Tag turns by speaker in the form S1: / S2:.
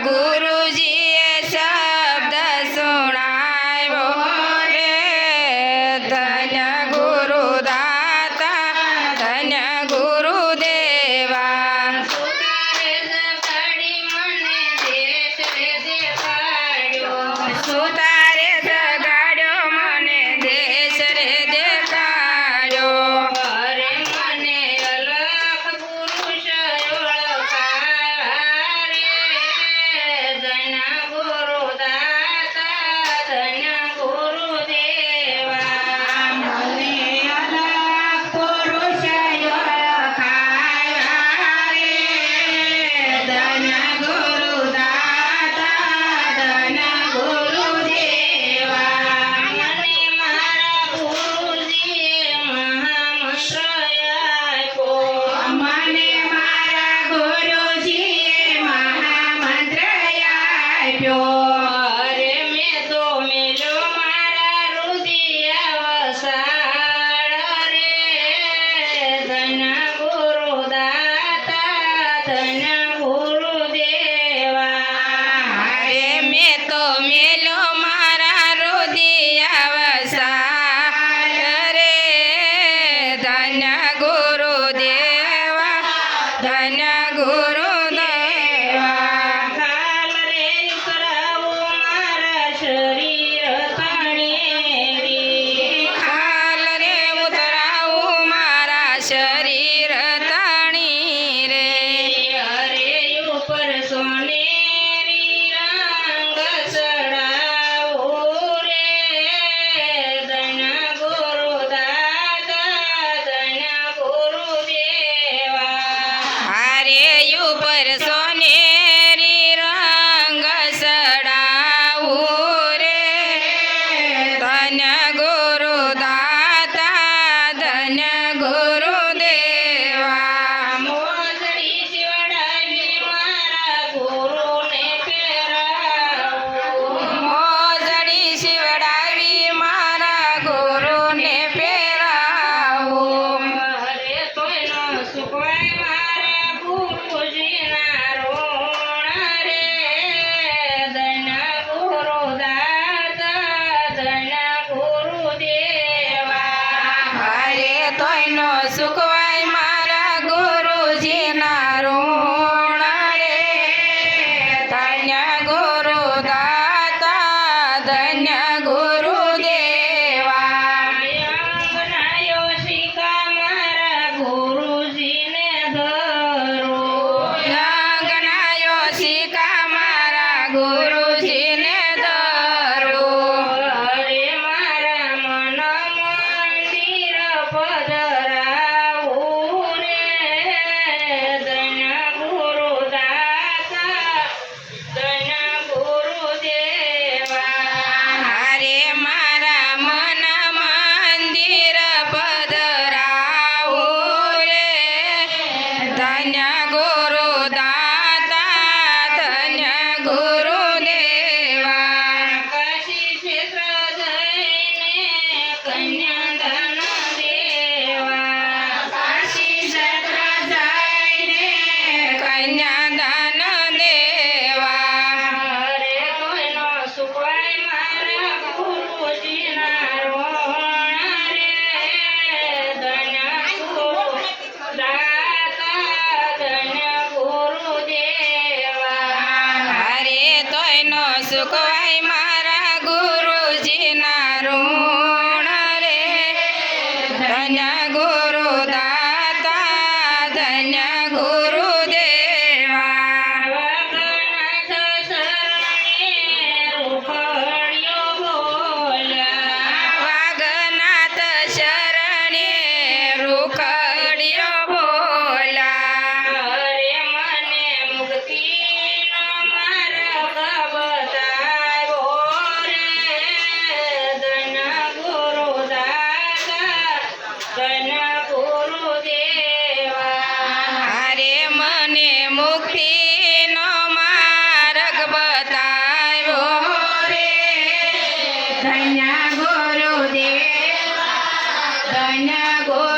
S1: ગુરુજીએ શબ્દ સુણાવ્યો રે ધન્ય ગુરુદાતા ધન્ય ગુરુદેવા સુતારે જગાડ્યો મને દેશ રે દેખાડ્યો
S2: અરે મને અલખ પુરુષ ઓળખાયા રે ધન્ય ગુરુદાતા ધન્ય ગુરુદેવા
S1: મને અલખ પુરુષ ઓળખાયા રે ધન્ય ગુરુદાતા ધન્ય ગુરુદેવા
S2: મને મારા ગુરુજીએ મહામંત્ર આપ્યો
S1: મને મારા ગુરુજીએ મહામંત્ર આપ્યો
S2: અરે મેં તો મેલ્યો મારા રુદિય વસાળ રે ધન્ય ગુરુદાતા ધન્ય ગુરુદેવા
S1: અરે મેં તો મેલો મારા રુદિયા વસાળ રે ધન્ય ગુરુદેવા ધન્ય ગુરુદેવા
S2: કાલ રે કરાવું મારા શરીર તણેરી
S1: ખાલ રે ઉતરાવું મારા શરીર તણી રે
S2: અરે ઉપર સોનેરી રંગ ચડાવું રે ધન્ય ગુરુદાતા ધન્ય ગુરુદેવા
S1: હારે ઉપર સોનેરી રંગ સડાવું રે ધન્ય ગુરુદાતા ધન્ય ગુરુદેવા
S2: મોજડી શિવડાવી મારા ગુરુને પહેરાવું
S1: મોજડી શિવડાવી મારા ગુરુને પહેરાવું
S2: અરે તોયનો સુકવાય મારા ગુરુજીના રોણ રે ધન્ય ગુરુદાતા ધન્ય ગુરુદેવા
S1: હરે તોયનો સુખવાય મારા ગુરુજીના ઋણ રે ધન્ય ગુરુદાતા ધન્ય ગુરુદેવા
S2: અંગનાયો શિખા મારા ગુરુજીને ધરો
S1: લગ્નાયો શિકા મારા ગુરુજીને ધરો
S2: અરે મારા મન મંદિર પધરાવું રે ધન્ય ગુરુદાતા ધન્ય ગુરુદેવા
S1: હરે મારા મન મંદિર પધરાવું રે ધન્ય ગુરુદાતા ધન્ય ગુરુદેવા
S2: કાશી ક્ષેત્ર જઈને કન્યાદાન દેવા
S1: કાશી ક્ષેત્ર જઈને કન્યાદાન દેવા
S2: અરે તોયનો સુકવાય મારા ગુરુજીના રોણ રે ધન્ય ગુરુદાતા ધન્ય ગુરુદેવા
S1: હરે તોયનો સુખવાય મારા ગુરુજીના ઋણ રે ધન્ય ગુરુદાતા ધન્ય ગુરુદેવા
S2: વાગનાથ શરણે રૂખડિયો બોલ્યા
S1: વાગનાથ શરણે રૂખડિયો બોલા
S2: અરે મને મુક્તિનો માર્ગ બતાવ્યો રે ધન્ય ગુરુદાતા ધન્ય ગુરુદેવા
S1: હરે મને મુક્તિનો માર્ગ બતાવ્યો રે ધન્ય ગુરુદેવા ધન્ય ગુરુ